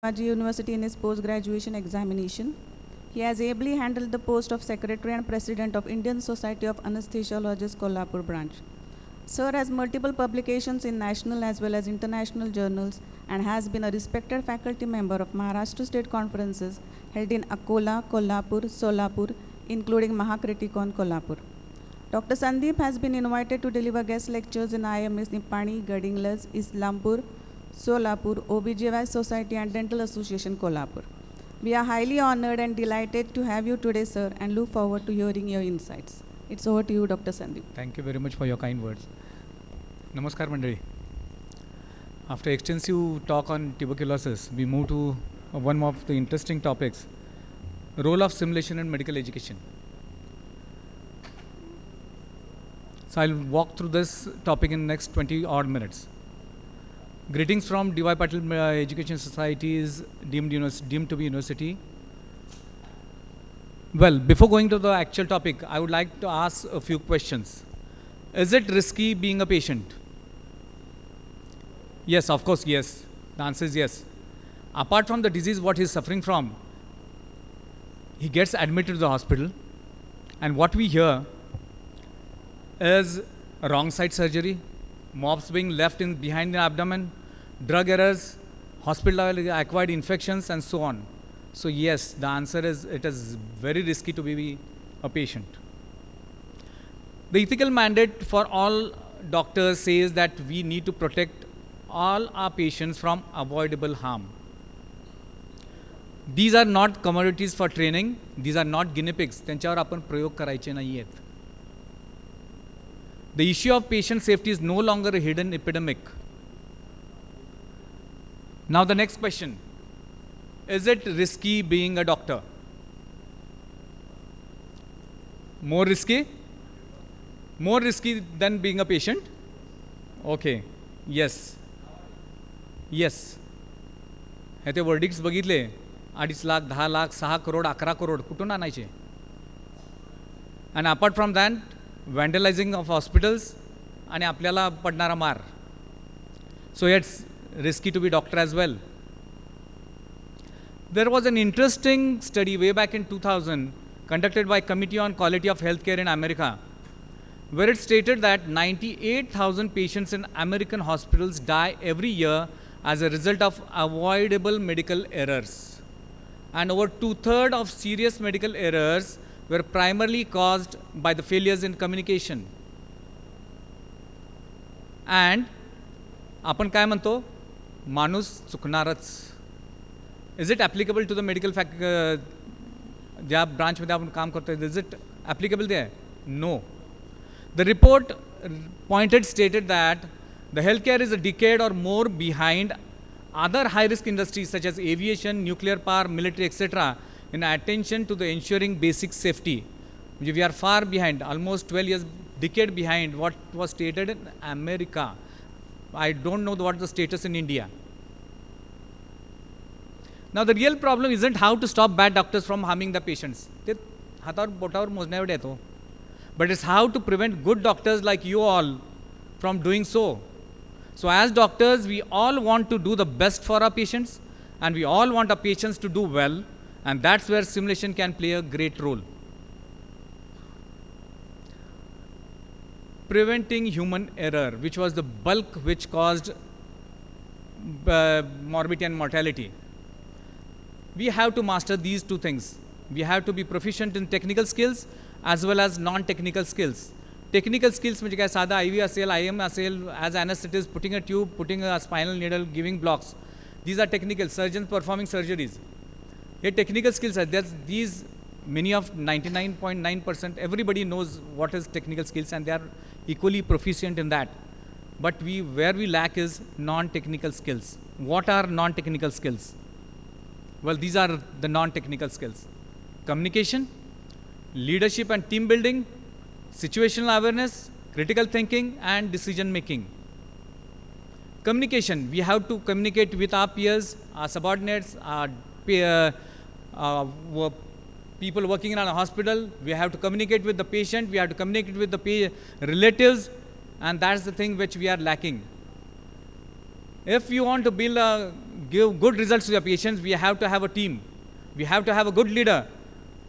Shivaji University in his post-graduation examination. He has ably handled the post of Secretary and President of Indian Society of Anesthesiologists, Kolhapur branch. Sir has multiple publications in national as well as international journals and has been a respected faculty member of Maharashtra State Conferences held in Akola, Kolhapur, Solapur, including Mahakritikon, Kolhapur. Dr. Sandeep has been invited to deliver guest lectures in IMS Nipani, Gadinglas, Islampur, Solapur, OBGY Society and Dental Association, Kolhapur. We are highly honored and delighted to have you today, sir, and look forward to hearing your insights. It's over to you, Dr. Sandeep. Thank you very much for your kind words. Namaskar Mandali. After extensive talk on tuberculosis, we move to one of the interesting topics, role of simulation in medical education. So I'll walk through this topic in the next 20 odd minutes. Greetings from D.Y. Patil Education Society's deemed to be university. Well, before going to the actual topic, I would like to ask a few questions. Is it risky being a patient? Yes, of course, yes. The answer is yes. Apart from the disease what he is suffering from, he gets admitted to the hospital, and what we hear is a wrong side surgery, mobs being left in behind the abdomen, drug errors, hospital acquired infections, and so on. So yes, the answer is it is very risky to be a patient. The ethical mandate for all doctors says that we need to protect all our patients from avoidable harm. These are not commodities for training. These are not guinea pigs. त्यांच्यावर आपण प्रयोग करायचे नाहीयेत. The issue of patient safety is no longer a hidden epidemic. Now the next question. Is it risky being a doctor? More risky? More risky than being a patient? Okay. Yes. Yes. हे ते verdicts बघितले 2.5 लाख, 10 लाख, 6 करोड, 11 करोड कुठून आणायचे? And apart from that, vandalizing of hospitals आणि आपल्याला पडणारा मार. So it's risky to be doctor as well. There was an interesting study way back in 2000 conducted by Committee on Quality of Healthcare in America, where it stated that 98,000 patients in American hospitals die every year as a result of avoidable medical errors. And over 2/3 of serious medical errors were primarily caused by the failures in communication. And आपण काय म्हणतो? माणूस चुकणारच. Is it applicable to the medical ज्या ब्रांचमध्ये आपण काम करतोय? Is it applicable there? No. The report stated that the healthcare is a decade or more behind other high-risk industries such as aviation, nuclear power, military, etc. in attention to the ensuring basic safety. We are far behind, almost 12 years, decade behind what was stated in America. I don't know what the status in India. Now the real problem isn't how to stop bad doctors from harming the patients. ते हातावर बोटावर मोजण्यावर येतो. But it's how to prevent good doctors like you all from doing so. So as doctors, we all want to do the best for our patients, and we all want our patients to do well, and that's where simulation can play a great role. Preventing human error, which was the bulk which caused morbidity and mortality. We have to master these two things. We have to be proficient in technical skills as well as non-technical skills. Technical skills म्हणजे काय साधा IV असेल, IM असेल, as anesthetist, putting a tube, putting a spinal needle, giving blocks. These are technical. Surgeons performing surgeries. Hey technical skills are. These many of 99.9% everybody knows what is technical skills and they are equally proficient in that. But where we lack is non-technical skills. What are non-technical skills? Well, these are the non-technical skills. Communication, leadership and team building, situational awareness, critical thinking, and decision making. Communication, we have to communicate with our peers, our subordinates, our people working in a hospital. We have to communicate with the patient, we have to communicate with the relatives, and that's the thing which we are lacking. If you want to build a give good results to your patients, we have to have a team. We have to have a good leader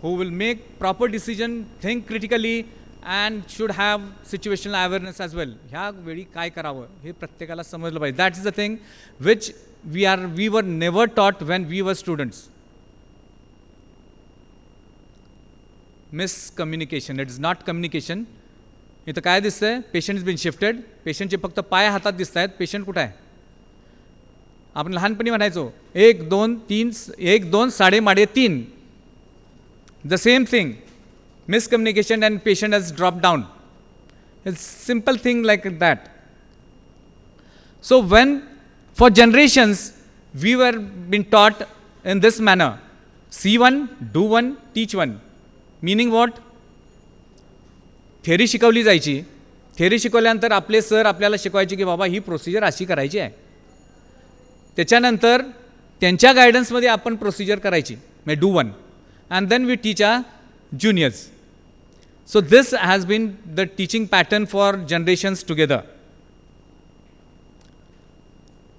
who will make proper decision, think critically, and should have situational awareness as well. ह्या वेळी काय करावं हे प्रत्येकाला समजलं पाहिजे. That is the thing which we were never taught when we were students. Miscommunication. It is not communication. इथं काय दिसतंय? Patient is been shifted. पेशंटचे फक्त पाय हातात दिसत आहेत. पेशंट कुठं आहे? आपण लहानपणी म्हणायचो 1 2 3 1 2 साडेमाडे 3. The same thing. Miscommunication and patient has dropped down. It's simple thing like that. So when for generations we were being taught in this manner, see one, do one, teach one. Meaning what? Theory शिकवली जायची. Theory शिकवल्यानंतर आपले sir आपल्याला शिकवायचे की बाबा ही procedure अशी करायची आहे. त्याच्यानंतर त्यांच्या गायडन्समध्ये आपण प्रोसिजर करायची, म्हणजे do one, and then we teach our juniors. So this has been the teaching pattern for generations together.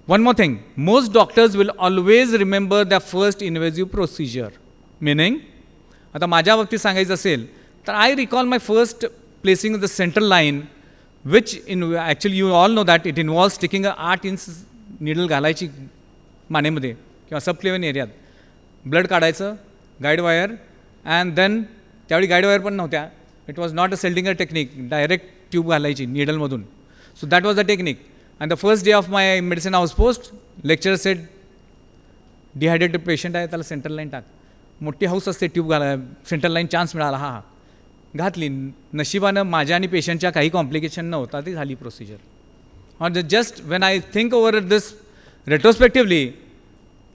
One more thing, most doctors will always remember their first invasive procedure. Meaning, आता माझ्या बाबतीत सांगायचं असेल तर I recall my first placing of the central line, which actually you all know that it involves sticking a 8 inch needle घालायची मानेमध्ये किंवा सबक्लेव्हन एरियात, blood काढायचं, गाईड वायर, अँड देन त्यावेळी गाईड वायर पण नव्हत्या. It was not a Seldinger technique, direct tube घालायची needleमधून. So that was the technique. And the first day of my medicine house post, lecturer said, dehydrated patient आहे त्याला central line टाक. मोठी house असते tube घाला, central line chance मिळाला, हा घातली. नशिबानं माझ्या आणि पेशंटच्या काही कॉम्प्लिकेशन नव्हता, ती झाली procedure. On just when I think over this retrospectively,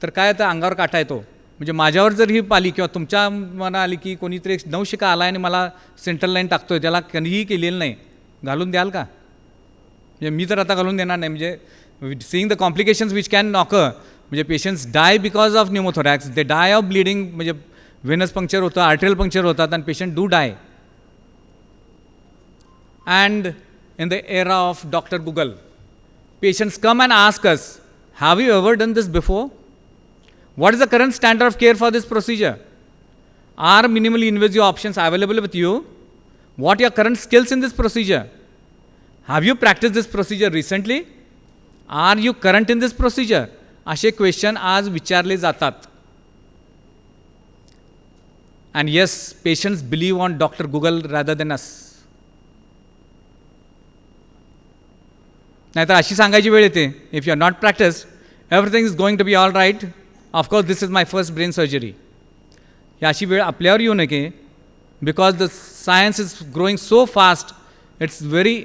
तर काय तर अंगावर काटा येतो. म्हणजे माझ्यावर जर ही पाली किंवा तुमच्या मना आली की कोणीतरी एक नवशिका आला आणि मला सेंट्रल लाईन टाकतोय, त्याला कधीही केलेलं नाही, घालून द्याल का? म्हणजे मी तर आता घालून देणार नाही. म्हणजे seeing the complications which can occur, म्हणजे patients die because of pneumothorax, they die of bleeding, म्हणजे व्हेनस पंक्चर होतं, आर्टेरियल पंक्चर होतात आणि patient do die. And in the era of doctor Google, patients come and ask us, have you ever done this before? What is the current standard of care for this procedure? Are minimally invasive options available with you? What are your current skills in this procedure? Have you practiced this procedure recently? Are you current in this procedure? असे question आज विचारले जातात. And yes, patients believe on Dr. Google rather than us. नाहीतर अशी सांगायची वेळ येते, if you are not practiced, everything is going to be all right. Of course, this is my first brain surgery. ही अशी वेळ आपल्यावर येऊ नये, because the science is growing so fast, it's very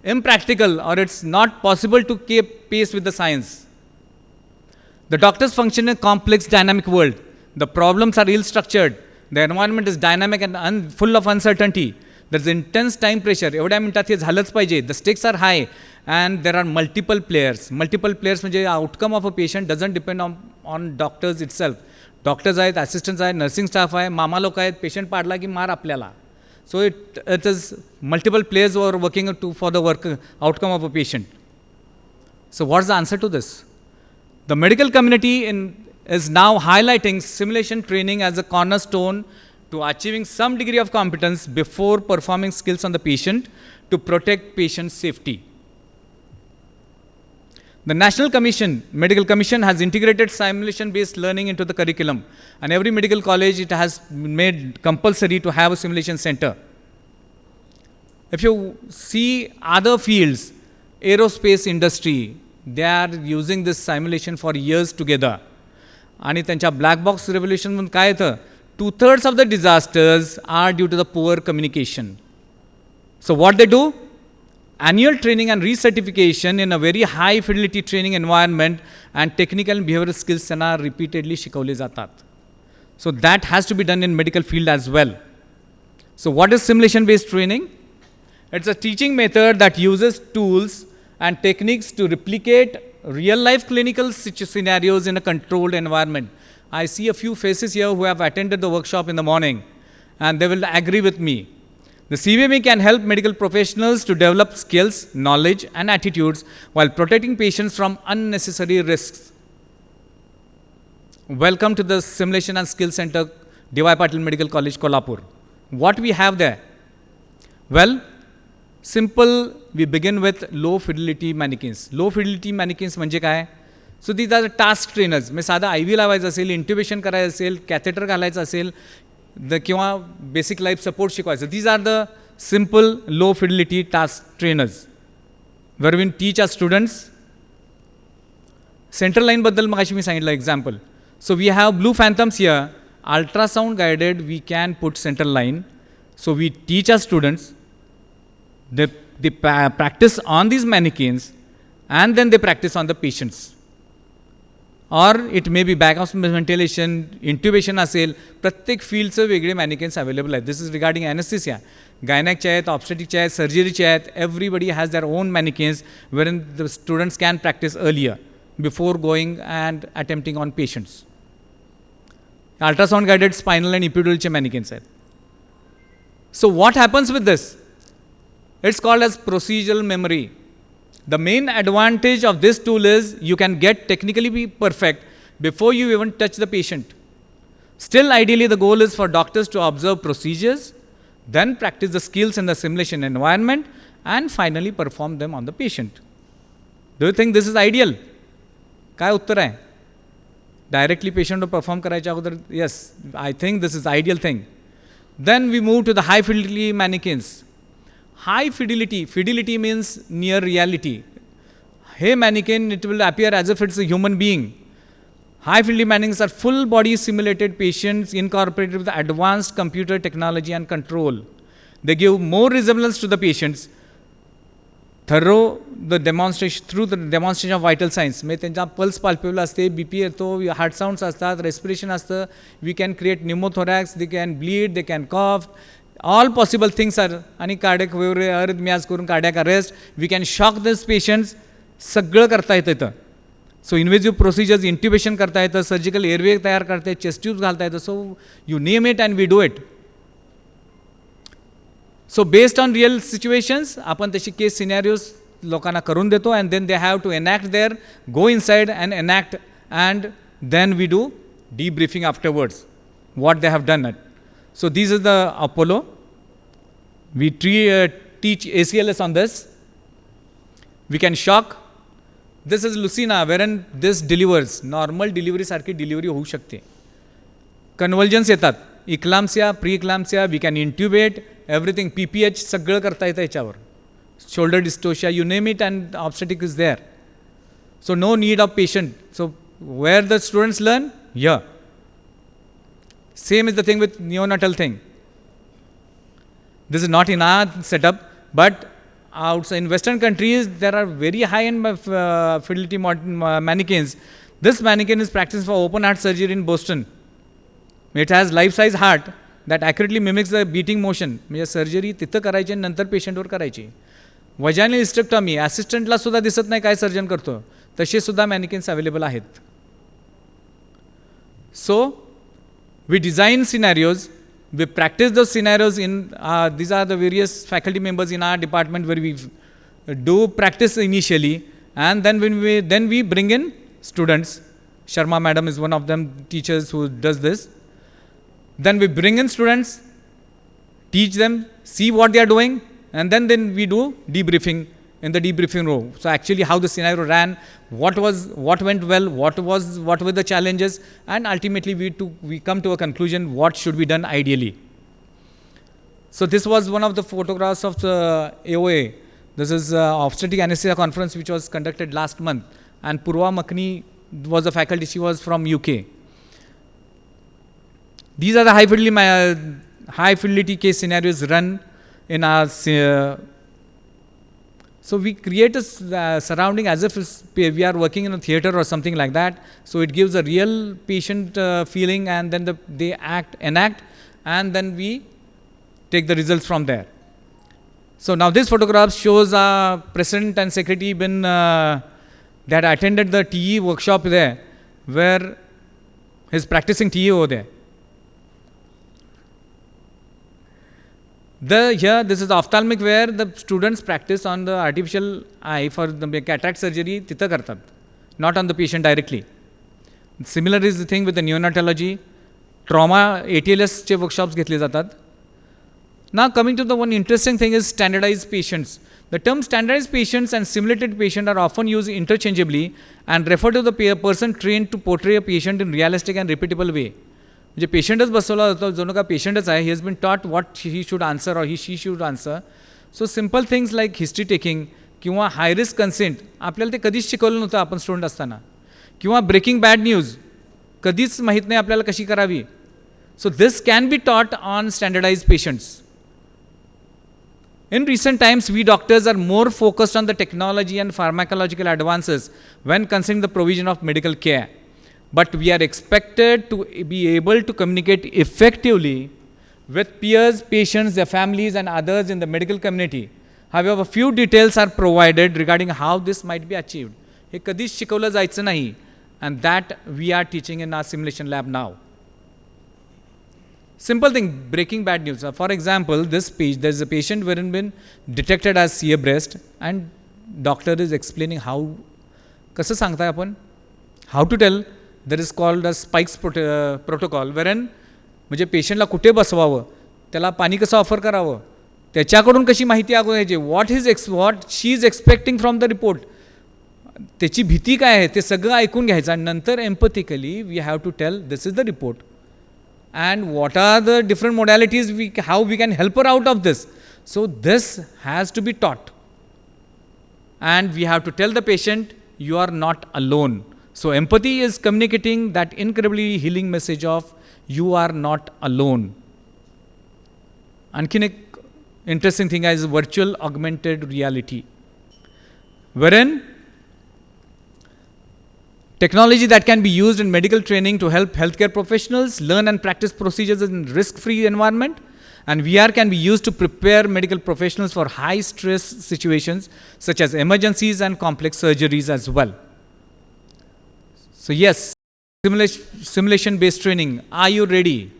impractical or it's not possible to keep pace with the science. The doctors function in a complex dynamic world. The problems are ill-structured. The environment is dynamic and full of uncertainty. There's intense time pressure. एवढ्या मिनिटात हे झालंच पाहिजे. The stakes are high and there are multiple players. Multiple players म्हणजे outcome of a patient doesn't depend on doctors itself. Doctors आहेत, assistants आहेत, nursing staff आहे, मामा लोक आहेत, patient पाडला की मार आपल्याला. So it is multiple players who are working for the outcome of a patient. So what's the answer to this? The medical community is now highlighting simulation training as a cornerstone to achieving some degree of competence before performing skills on the patient to protect patient safety. The National Medical Commission has integrated simulation-based learning into the curriculum, and every medical college it has made compulsory to have a simulation center. If you see other fields, aerospace industry, they are using this simulation for years together. आणि त्यांच्या black box revolution म्हणून काय येतं? 2/3 of the disasters are due to the poor communication. So what they do? Annual training and recertification in a very high fidelity training environment and technical and behavioral skills त्यांना repeatedly शिकवले जातात. So that has to be done in medical field as well. So what is simulation based training? It's a teaching method that uses tools and techniques to replicate real life clinical scenarios in a controlled environment. I see a few faces here who have attended the workshop in the morning and they will agree with me. The CBME can help medical professionals to develop skills, knowledge, and attitudes while protecting patients from unnecessary risks. Welcome to the Simulation and Skill Center, D.Y. Patil Medical College, Kolhapur. What we have there? Well, simple, we begin with low fidelity mannequins. Low fidelity mannequins म्हणजे काय? So these are the task trainers. मी साधा IV लावायचं असेल, इंट्युबेशन करायचं असेल, catheter घालायचं असेल, किंवा बेसिक लाईफ सपोर्ट शिकवायचं. These are the simple low fidelity task trainers. Where we teach our students. Central line बद्दल मगाशी मी सांगितलं example. So we have blue phantoms here. Ultrasound guided, we can put central line. So we teach our students. They practice on these mannequins, and then they practice on the patients. Or it may be back of ventilation, intubation असेल, प्रत्येक फील्डचं वेगळे mannequins available आहेत. This is regarding anesthesia. Gynecचे आहेत, obstetricचे आहेत, surgeryचे आहेत. Everybody has their own mannequins wherein the students can practice earlier before going and attempting on patients. Ultrasound guided spinal and epidural mannequins आहेत. So what happens with this? It's called as procedural memory. The main advantage of this tool is you can get technically be perfect before you even touch the patient. Still, ideally, the goal is for doctors to observe procedures, then practice the skills in the simulation environment, and finally perform them on the patient. Do you think this is ideal? काय उत्तर आहे? Directly patient to perform करायच्या अगोदर, yes, I think this is ideal thing. Then we move to the high fidelity mannequins. High fidelity means near reality. Hey mannequin, it will appear as if it's a human being. High fidelity mannequins are full body simulated patients incorporated with advanced computer technology and control. They give more resemblance to the patients through the demonstration of vital signs. म्हणजे त्यांचा pulse palpable असते, BP येतो, heart sounds असतात, respiration असतं. We can create pneumothorax, they can bleed, they can cough. All possible things are, आणि cardiac arrhythmias करून cardiac arrest. We can shock these patients. सगळं करता येतं इथं. सो इन्व्हेजिव्ह प्रोसिजर्स, इंट्युबेशन करता येतं, सर्जिकल एअरवे तयार करता येतं, चेस्ट ट्यूब्स घालता येतं. So you name it and we do it. So based on real situations आपण तशी केस सिनॅरिओज लोकांना करून देतो, and then they have to enact there, go inside and enact, and then we do debriefing afterwards what they have done it. So this is the Apollo. We teach ACLS on this. We can shock. This is Lucina, wherein this delivers. Normal delivery सारखी delivery होऊ शकते. Convulsions येतात, eclampsia, pre eclampsia, we can intubate everything. PPH सगळं करता येतं याच्यावर. Shoulder dystocia, you name it, and obstetric is there. So no need of patient. So where the students learn? Yeah. Same is the thing with neonatal thing. This is not in our setup, but outside in Western countries, there are very high-end fidelity mannequins. This mannequin is practiced for open heart surgery in Boston. It has life-size heart that accurately mimics the beating motion. म्हणजे surgery तिथं करायची आणि नंतर पेशंटवर करायची. Vaginal हिस्टेक्टॉमी असिस्टंटला सुद्धा दिसत नाही काय सर्जन करतो, तसे सुद्धा मॅनिकिन्स अवेलेबल आहेत. So we design scenarios, we practice those scenarios in, these are the various faculty members in our department where we do practice initially, and then when we bring in students. Sharma madam is one of them teachers who does this. Then we bring in students, teach them, see what they are doing, and then we do debriefing in the debriefing room. So actually how the scenario ran, what went well, what were the challenges, and ultimately we come to a conclusion what should be done ideally. So this was one of the photographs of the AOA. This is obstetric anesthesia conference which was conducted last month, and Purva Makni was the faculty. She was from UK. These are the high fidelity case scenarios run in our so we create a surrounding as if we are working in a theater or something like that. So it gives a real patient feeling, and then they enact, and then we take the results from there. So now this photograph shows President and Secretary that attended the TE workshop there, where he's practicing TE over there. Here, this is ophthalmic, where the students practice on the artificial eye for the cataract surgery, तिथं करतात, not on the patient directly. Similar is the thing with the neonatology. Trauma, ATLSचे workshops घेतले जातात. Now coming to the one interesting thing is standardized patients. The term standardized patients and simulated patient are often used interchangeably and refer to the person trained to portray a patient in realistic and repeatable way. म्हणजे पेशंटच बसवला जातो, जो का पेशंटच आहे, he has been taught what he should answer or she should answer. So simple things like history taking किंवा high risk consent आपल्याला ते कधीच शिकवलं नव्हतं आपण स्टुडंट असताना, किंवा ब्रेकिंग बॅड न्यूज कधीच माहीत नाही आपल्याला कशी करावी. So this can be taught on standardise patients. In recent times, we doctors are more focused on the technology and pharmacological advances when considering the provision of medical care. But we are expected to be able to communicate effectively with peers, patients, their families, and others in the medical community. However, few details are provided regarding how this might be achieved. हे कधीच शिकवलं जायचं नाही, and that we are teaching in our simulation lab now. Simple thing, breaking bad news. For example, there is a patient wherein been detected as severe breast, and doctor is explaining how, कसं सांगताय आपण, how to tell. There is called a spikes protocol, wherein म्हणजे पेशंटला कुठे बसवावं, त्याला पाणी कसं offer करावं, त्याच्याकडून कशी माहिती घ्यायची, what she is expecting from the report, त्याची भीती काय आहे ते सगळं ऐकून घ्यायचं, आणि नंतर empathically we have to tell this is the report and what are the different modalities how we can help her out of this. So this has to be taught, and we have to tell the patient you are not alone. So empathy is communicating that incredibly healing message of you are not alone. आणखीन एक interesting thing is virtual augmented reality, wherein technology that can be used in medical training to help healthcare professionals learn and practice procedures in risk-free environment, and VR can be used to prepare medical professionals for high-stress situations such as emergencies and complex surgeries as well. So yes, simulation-based training. Are you ready?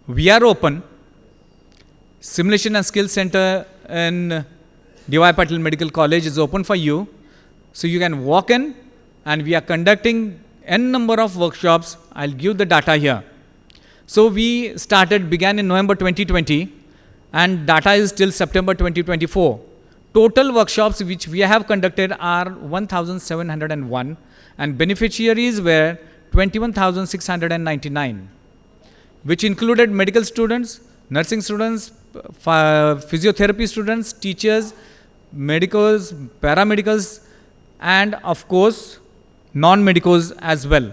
We are open. Simulation and Skill Center in D.Y. Patil Medical College is open for you. So you can walk in, and we are conducting n number of workshops. I'll give the data here. So we began in November 2020, and data is till September 2024. Total workshops which we have conducted are 1,701, and beneficiaries were 21,699, which included medical students, nursing students, physiotherapy students, teachers, medicals, paramedicals, and of course non-medicals as well.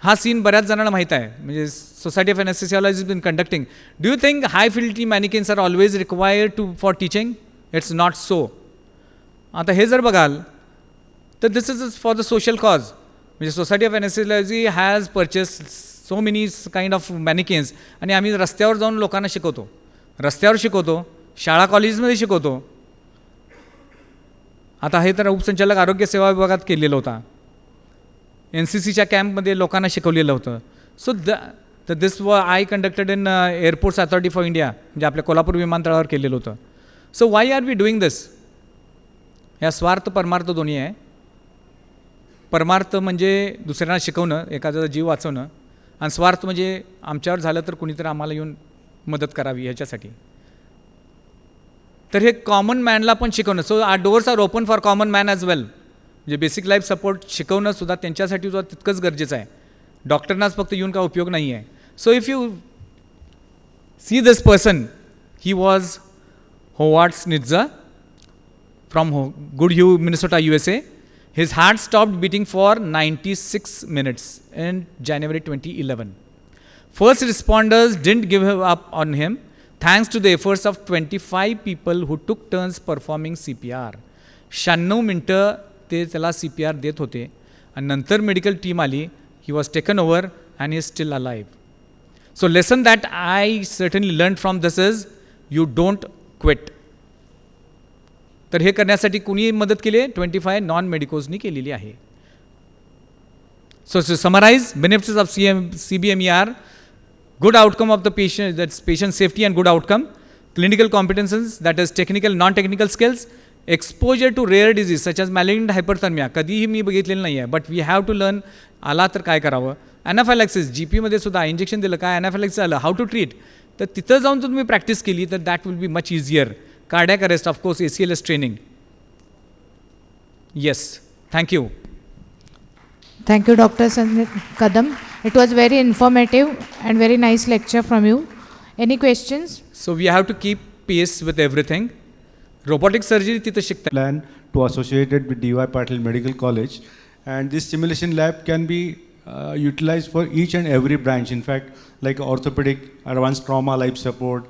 हा scene बऱ्याच जणांना माहीत आहे, म्हणजे society of anaesthesiology is been conducting. Do you think high fidelity manikins are always required for teaching? It's not so. आता हे जर बघाल तर this is for the social cause. म्हणजे society of anaesthesiology has purchase so many kind of manikins, आणि आम्ही रस्त्यावर जाऊन लोकांना शिकवतो, रस्त्यावर शिकवतो, शाळा कॉलेजमध्ये शिकवतो. आता हे तर उपसंचालक आरोग्य सेवा विभागात केलेलं होता, NCCच्या कॅम्पमध्ये लोकांना शिकवलेलं होतं. So this I conducted in airports authority for India, म्हणजे आपल्या कोल्हापूर विमानतळावर केलेलं होतं. सो वाय आर वी डुईंग दिस? ह्या स्वार्थ परमार्थ दोन्ही आहे. परमार्थ म्हणजे दुसऱ्यांना शिकवणं, एखाद्याचा जीव वाचवणं, आणि स्वार्थ म्हणजे आमच्यावर झालं तर कुणीतरी आम्हाला येऊन मदत करावी ह्याच्यासाठी. तर हे कॉमन मॅनला पण शिकवणं. So are doors are open for common man as well. म्हणजे बेसिक लाईफ सपोर्ट शिकवणं सुद्धा त्यांच्यासाठी सुद्धा तितकंच गरजेचं आहे. डॉक्टरनाच फक्त येऊन काय उपयोग नाही आहे. So if you see this person, he was Howard Snitzer from Goodhue, Minnesota, USA. His heart stopped beating for 96 minutes in January 2011. First responders didn't give up on him, thanks to the efforts of 25 people who took turns performing CPR. 96 मिनटं ते त्याला CPR देत होते, आणि नंतर medical team आली. He was taken over and he is steel alive. So lesson that I certainly learn from this is you don't quit. तर हे करण्यासाठी कुणी मदत केली आहे? 25 नॉन मेडिकोजनी केलेली आहे. So summarise benefits of CBMER: good outcome of the patient, that's patient safety and good outcome. Clinical competencies, that is technical, non-technical skills. Exposure to rare disease such as malignant hyperthermia कधीही मी बघितलेलं नाही आहे, but we have to learn. आला तर काय करावं. ॲनाफॅलॅक्सिस GPमध्ये सुद्धा इंजेक्शन दिलं काय ॲनाफॅलॅक्सिस आलं, हाऊ टू ट्रीट. तर तिथं जाऊन तुम्ही प्रॅक्टिस केली तर that will be much easier. Cardiac arrest of course ACLS training. Yes, thank you. Thank you, Dr. Sandeep Kadam. It was very informative and very nice lecture from you. Any questions? So we have to keep pace with everything. Robotic surgery तिथं शिकता. Plan to associate it with DY Patil Medical College, and this simulation lab can be utilized for each and every branch. In fact, like orthopedic, advanced trauma, life support,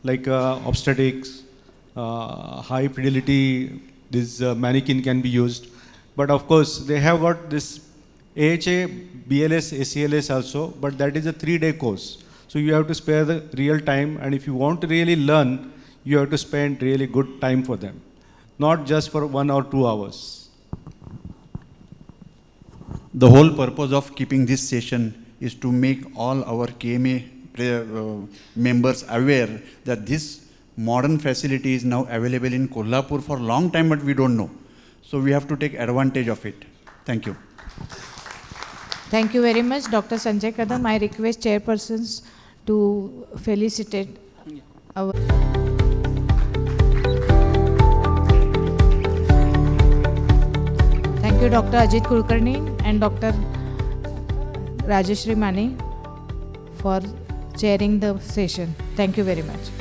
like obstetrics, high fidelity, this mannequin can be used. But of course, they have got this AHA, BLS, ACLS also, but that is a 3-day course. So you have to spare the real time, and if you want to really learn, you have to spend really good time for them, not just for 1 or 2 hours. The whole purpose of keeping this session is to make all our KMA members aware that this modern facility is now available in Kolhapur for a long time, but we don't know. So we have to take advantage of it. Thank you. Thank you very much, Dr. Sanjay Kadam. I request chairpersons to felicitate our. Thank you, Dr. Ajit Kulkarni and Dr. Rajeshri Mane for chairing the session. Thank you very much.